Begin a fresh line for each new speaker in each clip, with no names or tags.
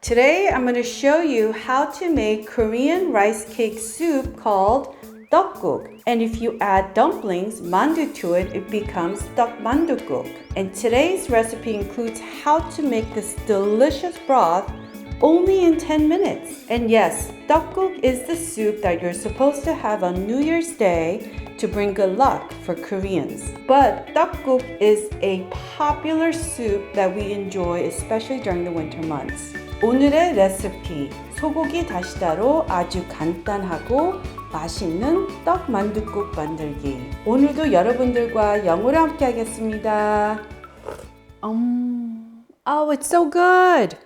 Today I'm going to show you how to make Korean rice cake soup called TteokGuk. And if you add dumplings, mandu to it, it becomes TteokManDuGuk. And today's recipe includes how to make this delicious broth only in 10 minutes. And yes, TteokGuk is the soup that you're supposed to have on New Year's Day to bring good luck for Koreans. But TteokGuk is a popular soup that we enjoy, especially during the winter months. 오늘의 레시피, 소고기 다시다로 아주 간단하고 맛있는 떡만두국 만들기. 오늘도 여러분들과 영어로 함께 하겠습니다. Oh, it's so good!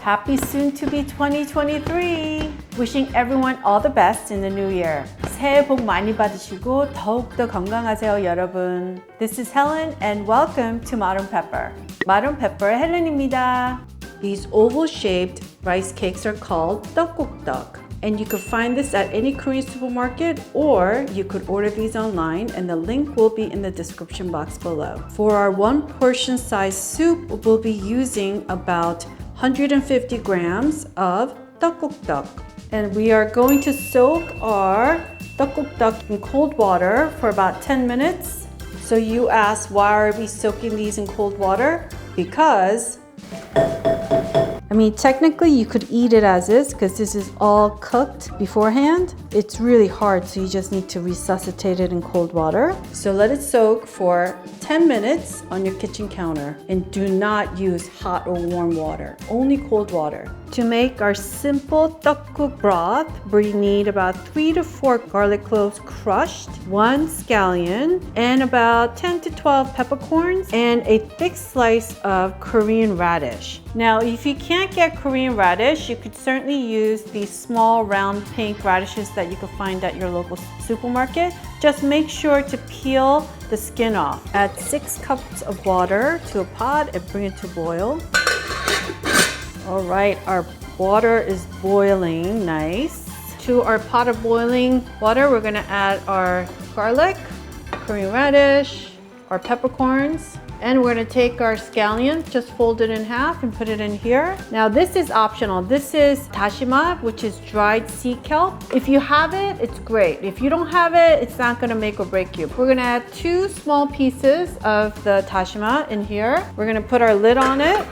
Happy soon to be 2023! Wishing everyone all the best in the new year. 새해 복 많이 받으시고 더욱더 건강하세요, 여러분. This is Helen and welcome to Modern Pepper. Modern Pepper 헬렌입니다. These oval-shaped rice cakes are called TteokGuk. And you could find this at any Korean supermarket, or you could order these online, and the link will be in the description box below. For our one portion size soup, we'll be using about 150 grams of TteokGuk. And we are going to soak our TteokGuk in cold water for about 10 minutes. So you ask, why are we soaking these in cold water? Because technically you could eat it as is because this is all cooked beforehand. It's really hard, so you just need to resuscitate it in cold water. So let it soak for 10 minutes on your kitchen counter, and do not use hot or warm water, only cold water. To make our simple TteokGuk broth, we need about 3 to 4 garlic cloves crushed, 1 scallion, and about 10 to 12 peppercorns, and a thick slice of Korean radish. Now, if you can't get Korean radish, you could certainly use these small round pink radishes that you could find at your local supermarket. Just make sure to peel the skin off. Add 6 cups of water to a pot and bring it to boil. All right, our water is boiling nice. To our pot of boiling water, we're gonna add our garlic, Korean radish, our peppercorns, and we're gonna take our scallion, just fold it in half and put it in here. Now this is optional. This is dashima, which is dried sea kelp. If you have it, it's great. If you don't have it, it's not gonna make or break you. We're gonna add 2 small pieces of the dashima in here. We're gonna put our lid on it.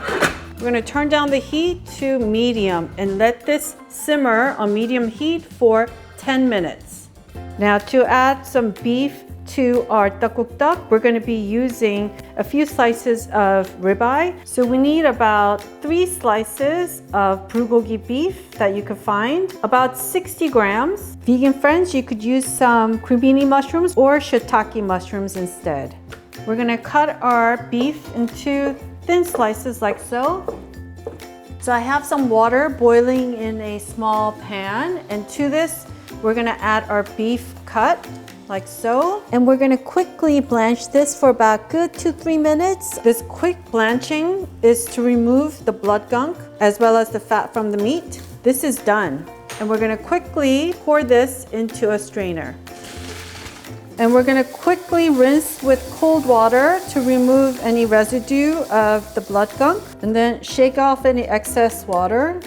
We're gonna turn down the heat to medium and let this simmer on medium heat for 10 minutes. Now to add some beef to our TteokGuk, we're gonna be using a few slices of ribeye. So we need about 3 slices of bulgogi beef that you could find, about 60 grams. Vegan friends, you could use some Cremini mushrooms or Shiitake mushrooms instead. We're gonna cut our beef into thin slices like so. So I have some water boiling in a small pan, and to this we're gonna add our beef cut like so, and we're gonna quickly blanch this for about good 2-3 minutes. This quick blanching is to remove the blood gunk as well as the fat from the meat. This is done, and we're gonna quickly pour this into a strainer. And we're gonna quickly rinse with cold water to remove any residue of the blood gunk, and then shake off any excess water.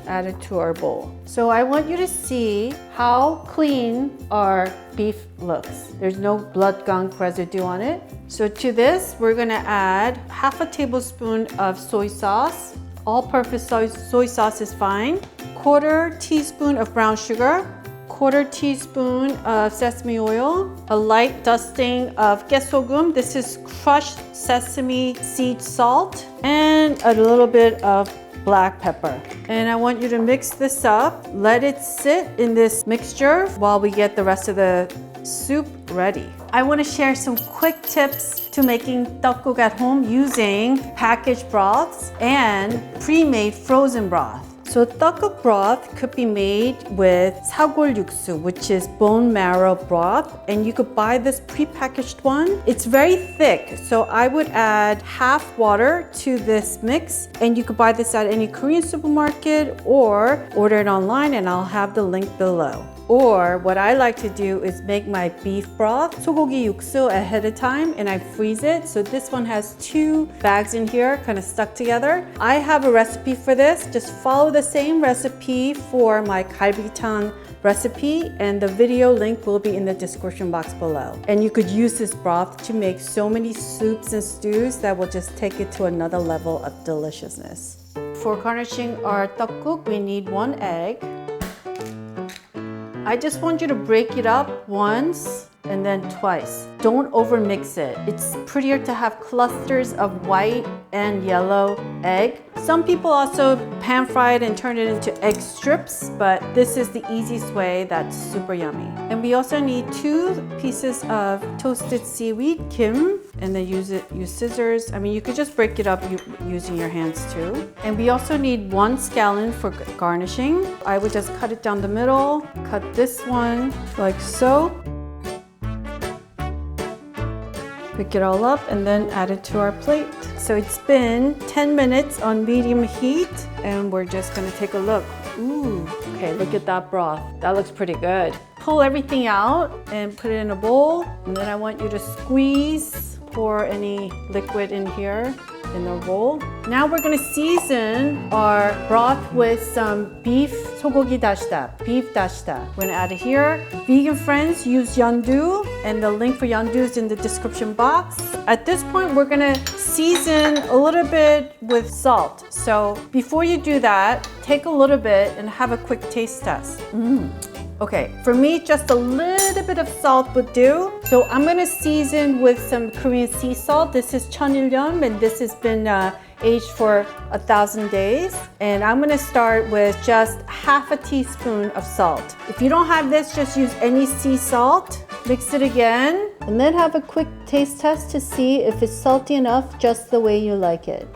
Add it to our bowl. So I want you to see how clean our beef looks. There's no blood gunk residue on it. So to this, we're gonna add half a tablespoon of soy sauce. All-purpose soy sauce is fine. 1/4 teaspoon of brown sugar. 1/4 teaspoon of sesame oil, a light dusting of gaesogum. This is crushed sesame seed salt, and a little bit of black pepper. And I want you to mix this up. Let it sit in this mixture while we get the rest of the soup ready. I want to share some quick tips to making TteokGuk at home using packaged broths and pre-made frozen broth. So TteokGuk broth could be made with 사골육수, which is bone marrow broth, and you could buy this prepackaged one. It's very thick, so I would add half water to this mix, and you could buy this at any Korean supermarket or order it online, and I'll have the link below. Or what I like to do is make my beef broth, 소고기 육수 ahead of time, and I freeze it. So this one has 2 bags in here, kind of stuck together. I have a recipe for this. Just follow the same recipe for my 갈비탕 recipe, and the video link will be in the description box below. And you could use this broth to make so many soups and stews that will just take it to another level of deliciousness. For garnishing our TteokGuk, we need 1 egg. I just want you to break it up once and then twice. Don't overmix it. It's prettier to have clusters of white and yellow egg. Some people also pan fry it and turn it into egg strips, but this is the easiest way that's super yummy. And we also need 2 pieces of toasted seaweed, kim, and then use scissors. I mean, you could just break it up using your hands too. And we also need 1 scallion for garnishing. I would just cut it down the middle, cut this one like so. Pick it all up and then add it to our plate. So it's been 10 minutes on medium heat, and we're just gonna take a look. Ooh, okay, look at that broth. That looks pretty good. Pull everything out and put it in a bowl, and then I want you to squeeze, pour any liquid in here in the bowl. Now we're gonna season our broth with some beef 소고기 다시다, beef 다시다. We're gonna add it here. Vegan friends, use ManDu, and the link for ManDu is in the description box. At this point, we're gonna season a little bit with salt. So before you do that, take a little bit and have a quick taste test. Okay, for me, just a little bit of salt would do. So I'm gonna season with some Korean sea salt. This is 천일염, and this has been aged for 1,000 days. And I'm gonna start with just half a teaspoon of salt. If you don't have this, just use any sea salt. Mix it again, and then have a quick taste test to see if it's salty enough, just the way you like it.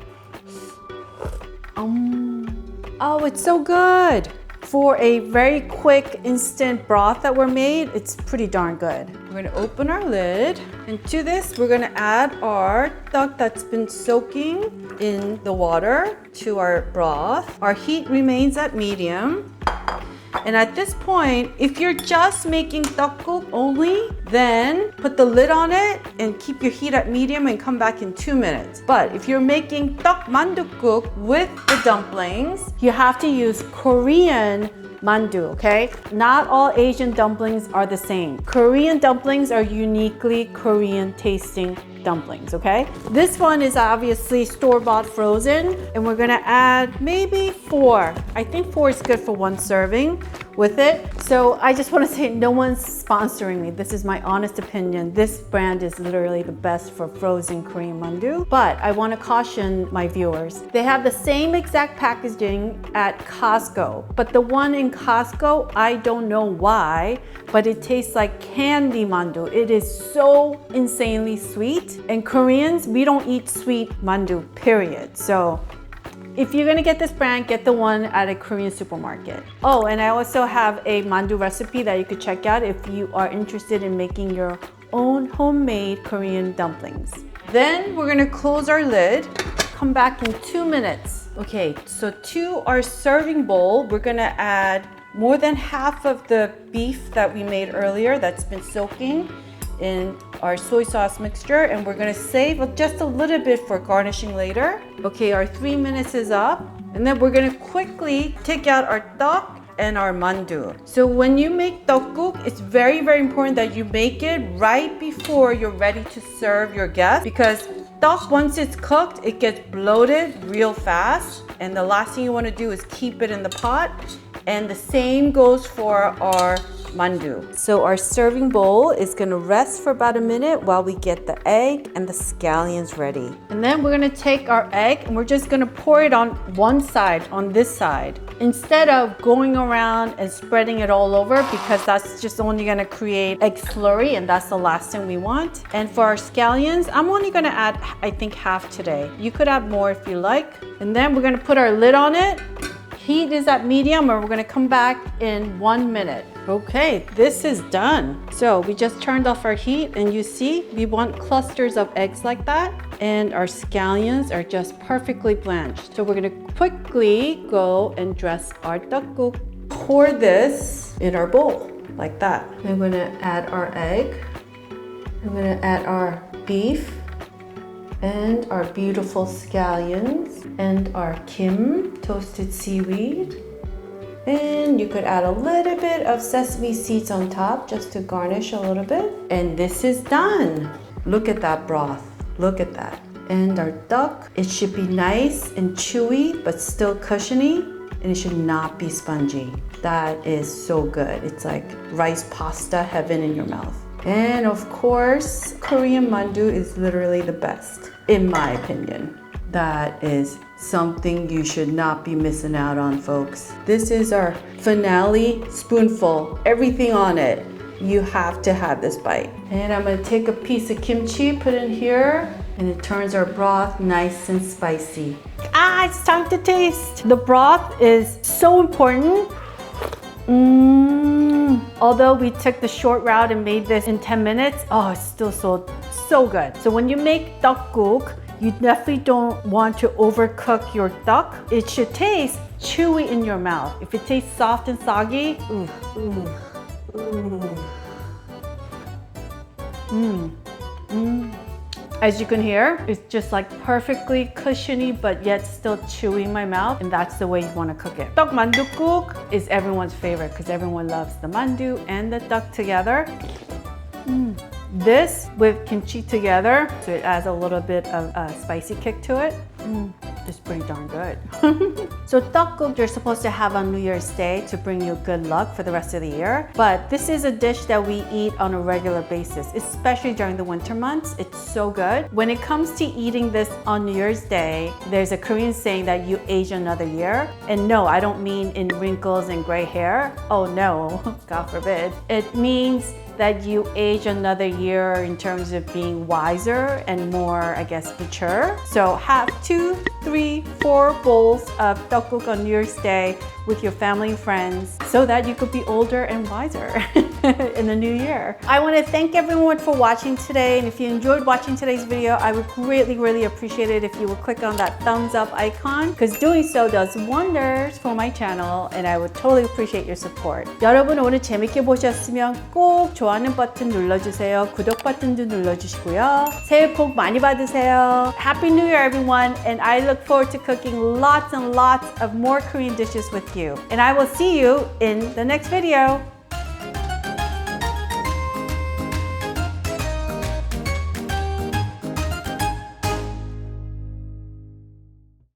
Oh, it's so good. For a very quick instant broth that we're made, it's pretty darn good. We're gonna open our lid, and to this we're gonna add our tteok that's been soaking in the water to our broth. Our heat remains at medium. And at this point, if you're just making TteokGuk only, then put the lid on it and keep your heat at medium and come back in 2 minutes. But if you're making TteokManDuGuk with the dumplings, you have to use Korean mandu, okay? Not all Asian dumplings are the same. Korean dumplings are uniquely Korean tasting dumplings, okay? This one is obviously store-bought frozen, and we're gonna add maybe 4. I think 4 is good for 1 serving with it. So I just wanna say no one's sponsoring me. This is my honest opinion. This brand is literally the best for frozen Korean mandu, but I wanna caution my viewers. They have the same exact packaging at Costco, but the one in Costco, I don't know why, but it tastes like candy mandu. It is so insanely sweet. And Koreans, we don't eat sweet mandu, period. So if you're gonna get this brand, get the one at a Korean supermarket. Oh, and I also have a mandu recipe that you could check out if you are interested in making your own homemade Korean dumplings. Then we're gonna close our lid, come back in 2 minutes. Okay, so to our serving bowl, we're gonna add more than half of the beef that we made earlier that's been soaking in our soy sauce mixture, and we're gonna save just a little bit for garnishing later. Okay, our 3 minutes is up, and then we're gonna quickly take out our tteok and our mandu. So when you make TteokGuk, it's very, very important that you make it right before you're ready to serve your guests, because tteok, once it's cooked, it gets bloated real fast, and the last thing you wanna do is keep it in the pot. And the same goes for our mandu. So our serving bowl is gonna rest for about a minute while we get the egg and the scallions ready. And then we're gonna take our egg and we're just gonna pour it on one side, on this side, instead of going around and spreading it all over, because that's just only gonna create egg slurry, and that's the last thing we want. And for our scallions, I'm only gonna add, I think, half today. You could add more if you like. And then we're gonna put our lid on it. Heat is at medium, and we're gonna come back in 1 minute. Okay, this is done. So we just turned off our heat, and you see, we want clusters of eggs like that, and our scallions are just perfectly blanched. So we're gonna quickly go and dress our TteokGuk. Pour this in our bowl. like that. I'm gonna add our egg. I'm gonna add our beef and our beautiful scallions and our kim, toasted seaweed. And you could add a little bit of sesame seeds on top just to garnish a little bit. And this is done. Look at that broth. Look at that. And our duck, it should be nice and chewy, but still cushiony. And it should not be spongy. That is so good. It's like rice pasta heaven in your mouth. And of course, Korean mandu is literally the best, in my opinion. That is something you should not be missing out on, folks. This is our finale spoonful, everything on it. You have to have this bite. And I'm gonna take a piece of kimchi, put it in here, and it turns our broth nice and spicy. It's time to taste. The broth is so important. Although we took the short route and made this in 10 minutes, it's still so good. So when you make TteokGuk, you definitely don't want to overcook your duck. It should taste chewy in your mouth. If it tastes soft and soggy, As you can hear, it's just like perfectly cushiony but yet still chewy in my mouth, and that's the way you want to cook it. TteokManDuGuk is everyone's favorite because everyone loves the mandu and the duck together. This with kimchi together, so it adds a little bit of a spicy kick to it. It's pretty darn good. So TteokGuk you're supposed to have on New Year's Day to bring you good luck for the rest of the year. But this is a dish that we eat on a regular basis, especially during the winter months. It's so good. When it comes to eating this on New Year's Day, there's a Korean saying that you age another year. And no, I don't mean in wrinkles and gray hair. Oh no, God forbid. It means that you age another year in terms of being wiser and more, I guess, mature. So have 2, 3, 4 bowls of TteokGuk on New Year's Day with your family and friends so that you could be older and wiser in the new year. I want to thank everyone for watching today, and if you enjoyed watching today's video, I would really appreciate it if you would click on that thumbs up icon, because doing so does wonders for my channel and I would totally appreciate your support. 여러분 오늘 재밌게 보셨으면 꼭 좋아하는 버튼 눌러주세요. 구독 버튼도 눌러주시고요. 새해 복 많이 받으세요. Happy New Year everyone, and I look forward to cooking lots and lots of more Korean dishes with you. And I will see you in the next video.